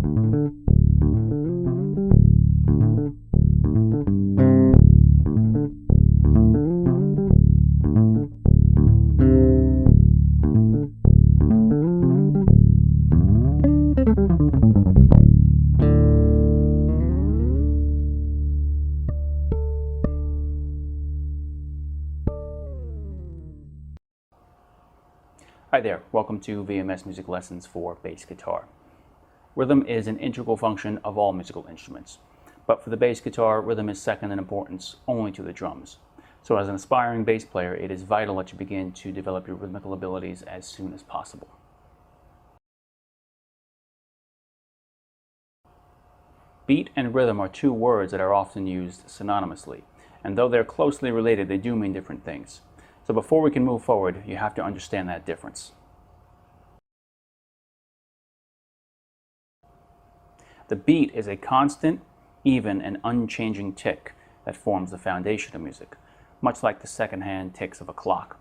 Hi there, welcome to VMS Music Lessons for Bass Guitar. Rhythm is an integral function of all musical instruments, but for the bass guitar, rhythm is second in importance only to the drums. So as an aspiring bass player, it is vital that you begin to develop your rhythmical abilities as soon as possible. Beat and rhythm are two words that are often used synonymously, and though they're closely related, they do mean different things. So before we can move forward, you have to understand that difference. The beat is a constant, even, and unchanging tick that forms the foundation of music, much like the second-hand ticks of a clock.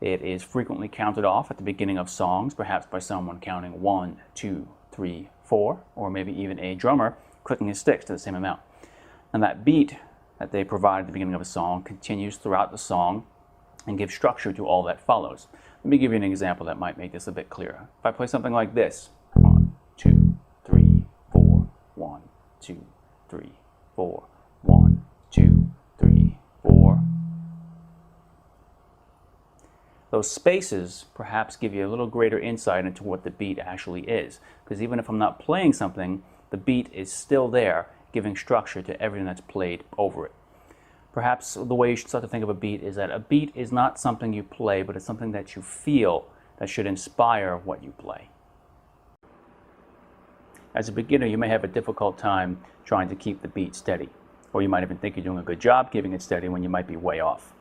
It is frequently counted off at the beginning of songs, perhaps by someone counting 1, 2, 3, 4, or maybe even a drummer clicking his sticks to the same amount. And that beat that they provide at the beginning of a song continues throughout the song and give structure to all that follows. Let me give you an example that might make this a bit clearer. If I play something like this, 1, 2, 3, 4, 1, 2, 3, 4, 1, 2, 3, 4. Those spaces perhaps give you a little greater insight into what the beat actually is, because even if I'm not playing something, the beat is still there, giving structure to everything that's played over it. Perhaps the way you should start to think of a beat is that a beat is not something you play, but it's something that you feel that should inspire what you play. As a beginner, you may have a difficult time trying to keep the beat steady, or you might even think you're doing a good job keeping it steady when you might be way off.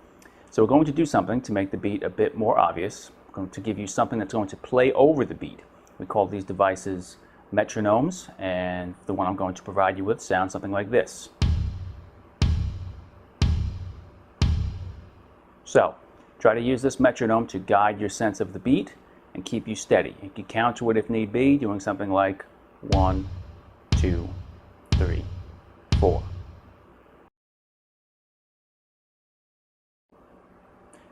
So we're going to do something to make the beat a bit more obvious. We're going to give you something that's going to play over the beat. We call these devices metronomes, and the one I'm going to provide you with sounds something like this. So, try to use this metronome to guide your sense of the beat and keep you steady. You can count to it if need be, doing something like 1, 2, 3, 4.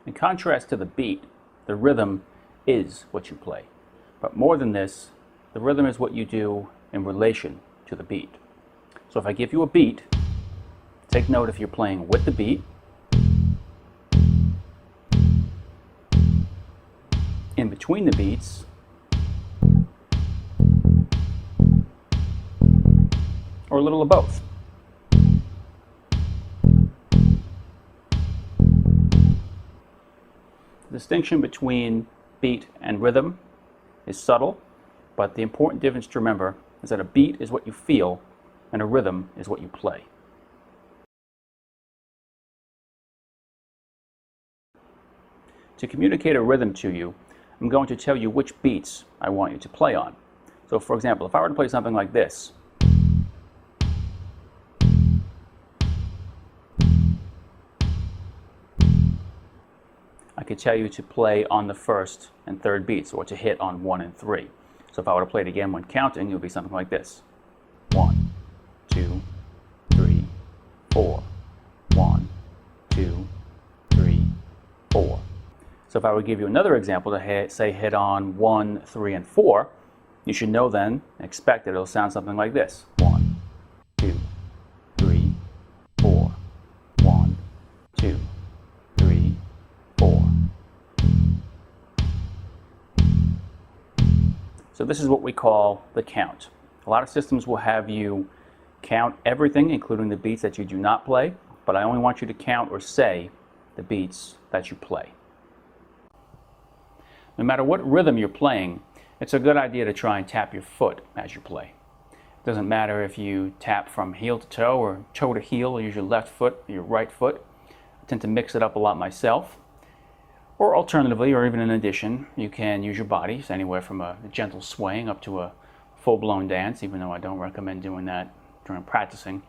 In contrast to the beat, the rhythm is what you play. But more than this, the rhythm is what you do in relation to the beat. So if I give you a beat, take note if you're playing with the beat, in between the beats, or a little of both. The distinction between beat and rhythm is subtle, but the important difference to remember is that a beat is what you feel and a rhythm is what you play. To communicate a rhythm to you, I'm going to tell you which beats I want you to play on. So for example, if I were to play something like this, I could tell you to play on the first and third beats, or to hit on 1 and 3. So if I were to play it again when counting, it would be something like this. 1, 2, 3, 4. 1, 2, 3, 4. So if I would give you another example to say hit on 1, 3, and 4, you should know then, expect that it'll sound something like this. 1, 2, 3, 4. 1, 2, 3, 4. So this is what we call the count. A lot of systems will have you count everything, including the beats that you do not play, but I only want you to count or say the beats that you play. No matter what rhythm you're playing, it's a good idea to try and tap your foot as you play. It doesn't matter if you tap from heel to toe or toe to heel, or use your left foot or your right foot. I tend to mix it up a lot myself. Or alternatively, or even in addition, you can use your body, so anywhere from a gentle swaying up to a full-blown dance, even though I don't recommend doing that during practicing.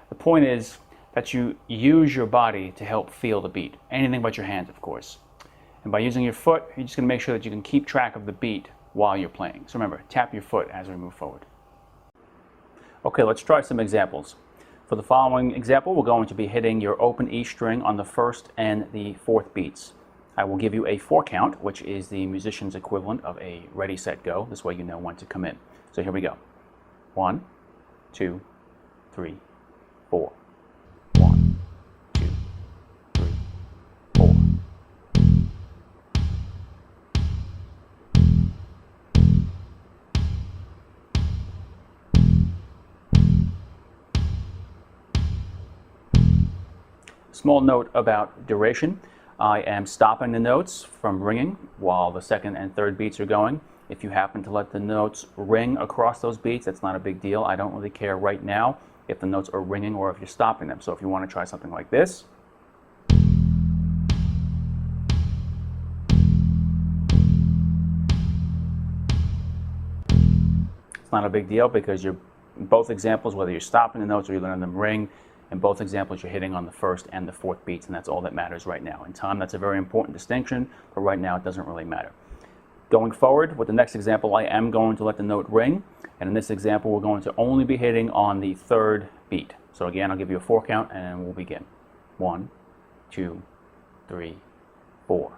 The point is that you use your body to help feel the beat. Anything but your hands, of course. And by using your foot, you're just going to make sure that you can keep track of the beat while you're playing. So remember, tap your foot as we move forward. Okay, let's try some examples. For the following example, we're going to be hitting your open E string on the first and the fourth beats. I will give you a 4 count, which is the musician's equivalent of a ready, set, go. This way you know when to come in. So here we go. 1, 2, 3, 4. 1, 2, 3, 4. Small note about duration. I am stopping the notes from ringing while the second and third beats are going. If you happen to let the notes ring across those beats, that's not a big deal. I don't really care right now if the notes are ringing or if you're stopping them. So if you want to try something like this. It's not a big deal because you're, in both examples, whether you're stopping the notes or you're letting them ring, in both examples, you're hitting on the first and the fourth beats, and that's all that matters right now. In time, that's a very important distinction, but right now it doesn't really matter. Going forward, with the next example, I am going to let the note ring, and in this example, we're going to only be hitting on the third beat. So again, I'll give you a 4 count, and we'll begin. 1, 2, 3, 4.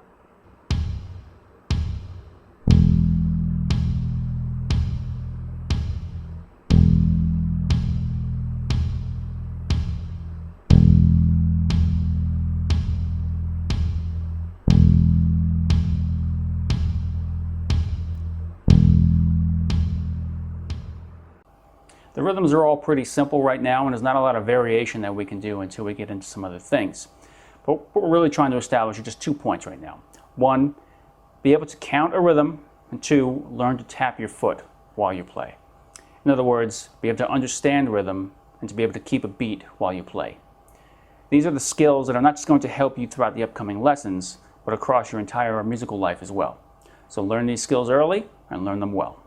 The rhythms are all pretty simple right now, and there's not a lot of variation that we can do until we get into some other things. But what we're really trying to establish are just 2 points right now. 1, be able to count a rhythm, and 2, learn to tap your foot while you play. In other words, be able to understand rhythm and to be able to keep a beat while you play. These are the skills that are not just going to help you throughout the upcoming lessons, but across your entire musical life as well. So learn these skills early and learn them well.